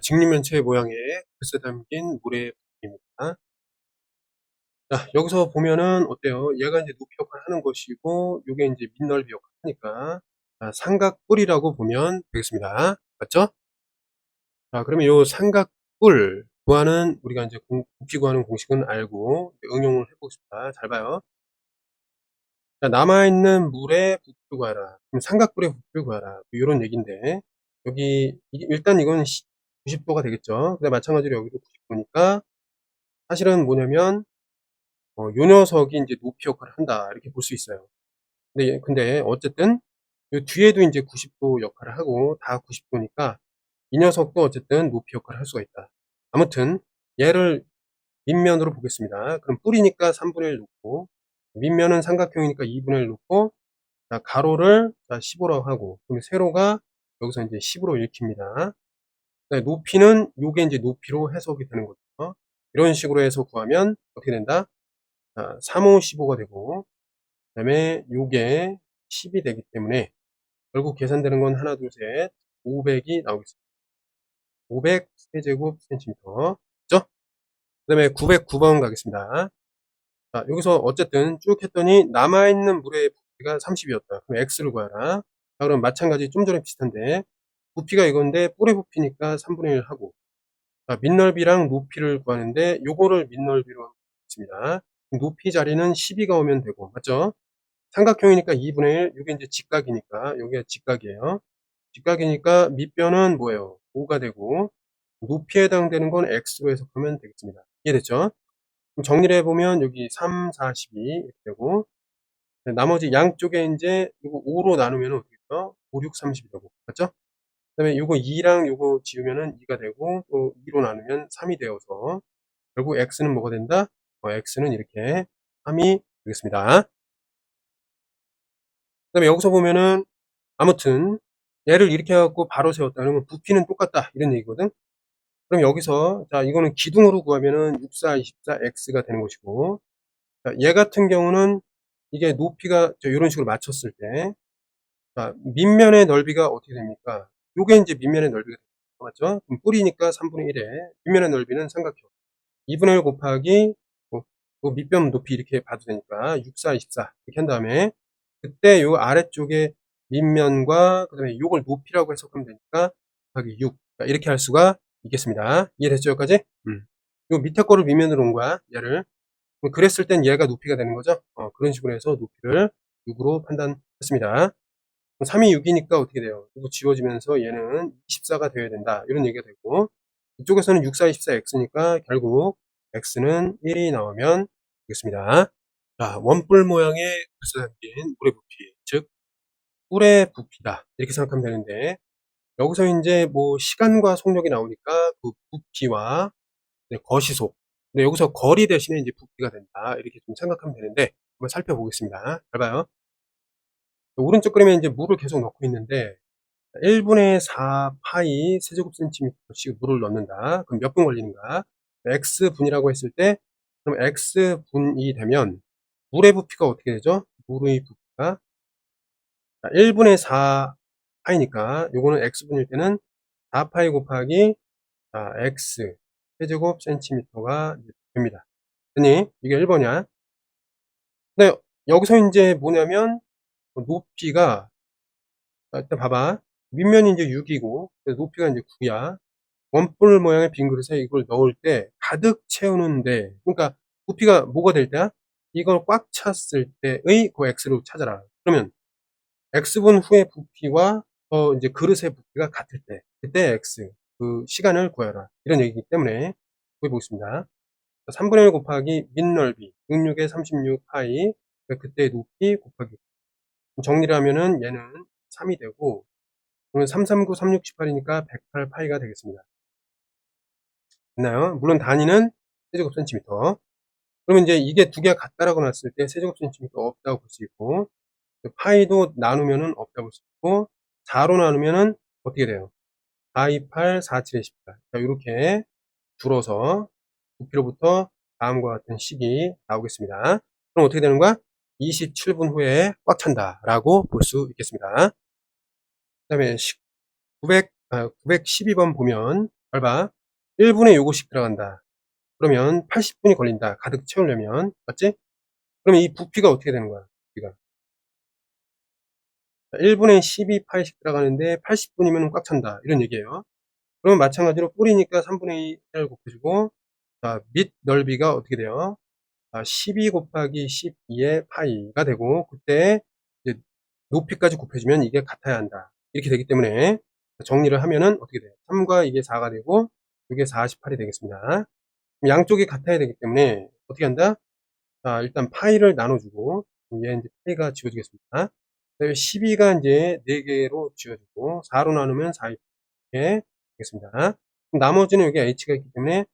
직립면체 모양의 글씨 담긴 물의 부피입니다. 자, 여기서 보면은 어때요? 얘가 이제 높이 역할을 하는 것이고, 요게 이제 밑넓이 역할을 하니까, 삼각뿔이라고 보면 되겠습니다. 맞죠? 자, 그러면 요 삼각뿔 구하는, 우리가 이제 부피 구하는 공식은 알고, 응용을 해보겠습니다. 잘 봐요. 자, 남아있는 물의 부피를 구하라. 그럼 삼각뿔의 부피를 구하라. 요런 얘기인데, 여기, 일단 이건 90도가 되겠죠. 근데 마찬가지로 여기도 90도니까, 사실은 뭐냐면, 요 녀석이 이제 높이 역할을 한다. 이렇게 볼 수 있어요. 근데 어쨌든, 요 뒤에도 이제 90도 역할을 하고, 다 90도니까, 이 녀석도 어쨌든 높이 역할을 할 수가 있다. 아무튼, 얘를 밑면으로 보겠습니다. 그럼 뿔이니까 3분의 1 놓고, 밑면은 삼각형이니까 2분의 1 놓고, 자, 가로를 15라고 하고, 그럼 세로가 여기서 이제 10으로 읽힙니다. 높이는 요게 이제 높이로 해석이 되는 거죠. 이런 식으로 해서 구하면 어떻게 된다? 3, 5, 15가 되고, 그 다음에 요게 10이 되기 때문에 결국 계산되는 건 하나, 둘, 셋, 500이 나오겠습니다. 500 세제곱 센티미터. 그죠? 그 다음에 909번 가겠습니다. 자, 여기서 어쨌든 쭉 했더니 남아있는 물의 부피가 30이었다. 그럼 X를 구하라. 자, 그럼 마찬가지 좀 전에 비슷한데, 부피가 이건데 뿔의 부피니까 3분의 1 하고, 자, 밑넓이랑 높이를 구하는데 요거를 밑넓이로 하겠습니다. 높이 자리는 12가 오면 되고, 맞죠? 삼각형이니까 2분의 1, 요게 이제 직각이니까, 요게 직각이에요. 직각이니까 밑변은 뭐예요? 5가 되고, 높이에 해당되는 건 X로 해석하면 되겠습니다. 이해됐죠? 그럼 정리를 해보면 여기 3, 4, 12 이렇게 되고, 나머지 양쪽에 이제 이거 5로 나누면 어떻게 돼요? 5, 6, 30이 되고, 맞죠? 그 다음에 요거 2랑 요거 지우면은 2가 되고, 또 2로 나누면 3이 되어서, 결국 X는 뭐가 된다? X는 이렇게 3이 되겠습니다. 그 다음에 여기서 보면은, 아무튼, 얘를 이렇게 해갖고 바로 세웠다. 그러면 부피는 똑같다. 이런 얘기거든. 그럼 여기서, 자, 이거는 기둥으로 구하면은 64, 24, X가 되는 것이고, 자, 얘 같은 경우는 이게 높이가 이런 식으로 맞췄을 때, 자, 밑면의 넓이가 어떻게 됩니까? 요게 이제 밑면의 넓이가 됩니다. 맞죠? 그럼 뿔이니까 3분의 1에 밑면의 넓이는 삼각형 2분의 1 곱하기 밑변 높이 이렇게 봐도 되니까 6, 4, 24 이렇게 한 다음에 그때 요 아래쪽에 밑면과 그 다음에 요걸 높이라고 해석하면 되니까 곱하기 6 이렇게 할 수가 있겠습니다. 이해됐죠? 여기까지? 요 밑에 거를 밑면으로 온 거야. 얘를 그랬을 땐 얘가 높이가 되는 거죠. 그런 식으로 해서 높이를 6으로 판단했습니다. 3이 6이니까 어떻게 돼요? 이거 지워지면서 얘는 24가 되어야 된다. 이런 얘기가 되고, 이쪽에서는 6, 4, 24, x니까 결국 x는 1이 나오면 되겠습니다. 자, 원뿔 모양의 글씨 담긴 물의 부피, 즉 뿔의 부피다. 이렇게 생각하면 되는데, 여기서 이제 뭐 시간과 속력이 나오니까 그 부피와 거시속. 근데 여기서 거리 대신에 이제 부피가 된다. 이렇게 좀 생각하면 되는데, 한번 살펴보겠습니다. 잘 봐요. 오른쪽 그림에 이제 물을 계속 넣고 있는데, 1분의 4 파이 세제곱 센티미터씩 물을 넣는다. 그럼 몇 분 걸리는가? x분이라고 했을 때, 그럼 x분이 되면 물의 부피가 어떻게 되죠? 물의 부피가 1분의 4 파이니까 요거는 x분일 때는 4 파이 곱하기 x 세제곱 센티미터가 됩니다. 아니 이게 1번이야. 근데 여기서 이제 뭐냐면 높이가 일단 봐봐. 밑면이 이제 6이고 높이가 이제 9야. 원뿔 모양의 빈 그릇에 이걸 넣을 때 가득 채우는데, 그러니까 부피가 뭐가 될 때야? 이걸 꽉 찼을 때의 그 x를 찾아라. 그러면 x분 후의 부피와 이제 그릇의 부피가 같을 때, 그때 x 그 시간을 구하라. 이런 얘기이기 때문에 보겠습니다. 3분의 1 곱하기 밑넓이 66에 36 파이 그때 높이 곱하기 정리를 하면은 얘는 3이 되고, 그러면 339, 3618이니까 108 파이가 되겠습니다. 됐나요? 물론 단위는 세제곱 센티미터. 그러면 이제 이게 두 개가 같다라고 놨을 때 세제곱 센티미터 없다고 볼 수 있고, 파이도 나누면은 없다고 볼 수 있고, 4로 나누면은 어떻게 돼요? 428, 47에 14. 자, 이렇게 줄어서 부피로부터 다음과 같은 식이 나오겠습니다. 그럼 어떻게 되는 거야? 27분 후에 꽉 찬다라고 볼 수 있겠습니다. 그 다음에 912번 보면 잘 봐. 1분에 요거씩 들어간다. 그러면 80분이 걸린다. 가득 채우려면. 맞지? 그럼 이 부피가 어떻게 되는 거야? 부피가. 1분에 12파이씩 들어가는데 80분이면 꽉 찬다. 이런 얘기예요. 그러면 마찬가지로 뿌리니까 3분의 1을 곱해주고, 자, 밑 넓이가 어떻게 돼요? 12 곱하기 12의 파이가 되고, 그때 이제 높이까지 곱해주면 이게 같아야 한다. 이렇게 되기 때문에 정리를 하면은 어떻게 돼요? 3과 이게 4가 되고, 이게 48이 되겠습니다. 양쪽이 같아야 되기 때문에 어떻게 한다? 자, 일단 파이를 나눠주고, 얘 이제 파이가 지워지겠습니다. 12가 이제 4개로 지워지고, 4로 나누면 4 이렇게 되겠습니다. 나머지는 여기 h가 있기 때문에,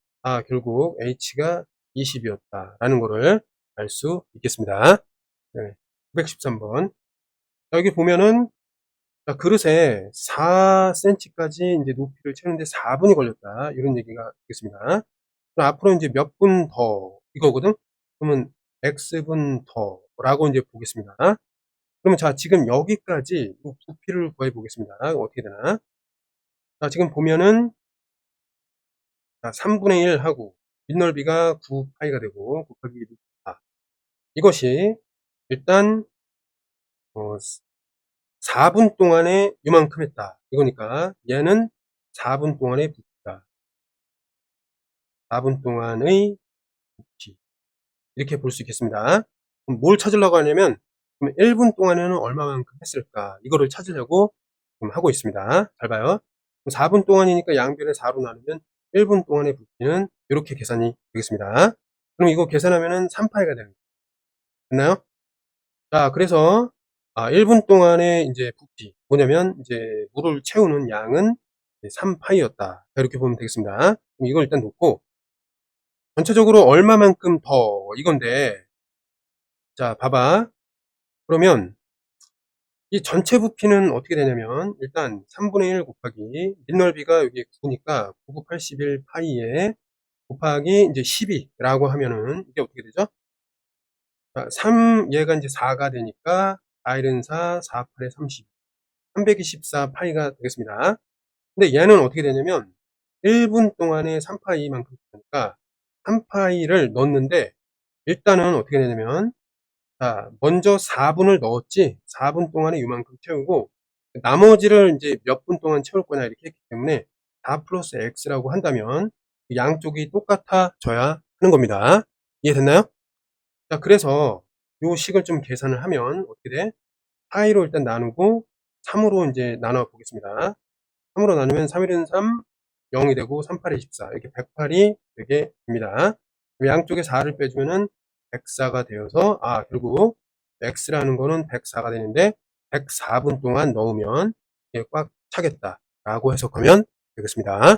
결국 h가 20이었다라는 거를 알 수 있겠습니다. 네, 913번. 여기 보면은, 자, 그릇에 4cm까지 이제 높이를 채우는데 4분이 걸렸다. 이런 얘기가 되겠습니다. 그럼 앞으로 이제 몇 분 더 이거거든? 그러면 x분 더라고 이제 보겠습니다. 그러면 자, 지금 여기까지 부피를 구해 보겠습니다. 어떻게 되나? 자, 지금 보면은 3분의 1 하고 밑넓이가 9파이가 되고 곱하기 6파. 이것이 일단 4분 동안에 이만큼 했다. 이거니까 얘는 4분 동안의 부피다. 4분 동안의 부피. 이렇게 볼 수 있겠습니다. 그럼 뭘 찾으려고 하냐면, 그럼 1분 동안에는 얼마만큼 했을까? 이거를 찾으려고 지금 하고 있습니다. 잘 봐요. 4분 동안이니까 양변을 4로 나누면 1분 동안의 부피는 이렇게 계산이 되겠습니다. 그럼 이거 계산하면은 3파이가 되는 거예요. 됐나요? 자, 그래서 1분 동안의 이제 부피 뭐냐면 이제 물을 채우는 양은 3파이였다. 이렇게 보면 되겠습니다. 그럼 이걸 일단 놓고 전체적으로 얼마만큼 더 이건데, 자, 봐봐. 그러면 이 전체 부피는 어떻게 되냐면 일단 3분의 1 곱하기 밑넓이가 여기 9니까 9, 9, 81 파이에 곱하기 이제 12라고 하면은 이게 어떻게 되죠? 3 얘가 이제 4가 되니까 4, 1은 4, 4, 8에 30, 324 파이가 되겠습니다. 근데 얘는 어떻게 되냐면 1분 동안에 3파이만큼 되니까 3파이를 넣었는데 일단은 어떻게 되냐면, 자, 먼저 4분을 넣었지. 4분 동안에 이만큼 채우고 나머지를 이제 몇 분 동안 채울 거냐 이렇게 했기 때문에 4 플러스 x라고 한다면 양쪽이 똑같아져야 하는 겁니다. 이해됐나요? 자, 그래서 요 식을 좀 계산을 하면 어떻게 돼? 파이로 일단 나누고 3으로 이제 나눠 보겠습니다. 3으로 나누면 3, 1은 3, 0이 되고 3, 8에 24 이렇게 108이 되게 됩니다. 양쪽에 4를 빼주면은 104가 되어서 결국 x라는 거는 104가 되는데 104분 동안 넣으면 이게 꽉 차겠다라고 해석하면 되겠습니다.